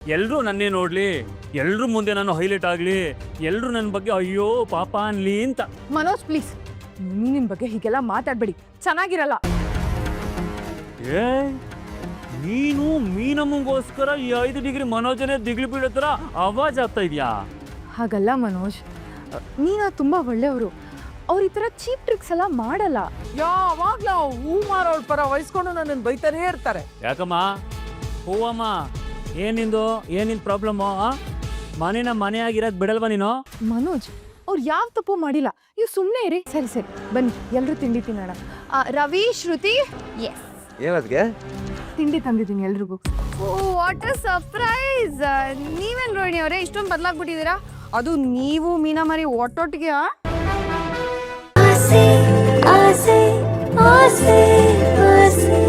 ಎಲ್ರೂ ನನ್ನೇ ನೋಡ್ಲಿ, ಎಲ್ರೂ ಮುಂದೆ ನಾನು ಹೈಲೈಟ್ ಆಗ್ಲಿ, ಎಲ್ರೂ ನನ್ನ ಬಗ್ಗೆ ಅಯ್ಯೋ ಪಾಪ ಅನ್ಲಿ ಅಂತ. ಮನೋಜ್ ಪ್ಲೀಸ್, ನಿನ್ನ ಬಗ್ಗೆ ಹೀಗೆಲ್ಲ ಮಾತಾಡ್ಬೇಡಿ, ಚೆನ್ನಾಗಿರಲ್ಲ. ಏ ನೀನು ಮೀನಮ್ಮಂಗೋಸ್ಕರ ಈ 5 ಡಿಗ್ರಿ ಮನೋಜನೇ ದಿಗ್ಲಿ ಬೀಳೋ ಥರ ಆವಾಜ್ ಆಗ್ತಾ ಇದೆಯಾ? ಹಾಗಲ್ಲ ಮನೋಜ್, ನೀನು ತುಂಬ ಒಳ್ಳೆಯವರು. ಅವ್ರು ಈ ಥರ ಚೀಪ್ ಟ್ರಿಕ್ಸ್ ಎಲ್ಲ ಮಾಡಲ್ಲ. ಯಾವಾಗ್ಲೂ ಹೂ ಮಾರೋಳ್ ಪರ ವಹಿಸ್ಕೊಂಡು ನನ್ನನ್ನು ಬೈತಾನೇ ಇರ್ತಾರೆ. ಯಾಕಮ್ಮ ಹೂವಮ್ಮ, ಏನಿಂದು ಪ್ರಾಬ್ಲಮ್ಮು? ಮನೇನ ಮನೆಯಾಗಿರೋದು ಬಿಡಲ್ವಾ ನೀನು? ಮನೋಜ್, ಅವ್ರು ಯಾವ ತಪ್ಪು ಮಾಡಿಲ್ಲ, ನೀವು ಸುಮ್ಮನೆ ಇರಿ. ಸರಿ ಬನ್ನಿ, ಎಲ್ಲರೂ ತಿಂಡಿ ತಿನ್ನೋಣ. ರವಿ, ಶ್ರುತಿ, ಎಸ್ ಏನದ್ಗೆ ತಿಂಡಿ ತಂದಿದ್ದೀನಿ ಎಲ್ರಿಗೂ. What a surprise! ನೀವೇನ್ ರೋಹಿಣಿ ಅವರೇ ಇಷ್ಟೊಂದು ಬದಲಾಗ್ಬಿಟ್ಟಿದ್ದೀರಾ? ಅದು ನೀವು ಮೀನಾ ಮರಿ ಒಟ್ಟೊಟ್ಟಿಗೆ. ಆಸೆ ಆಸೆ ಆಸೆ ಆಸೆ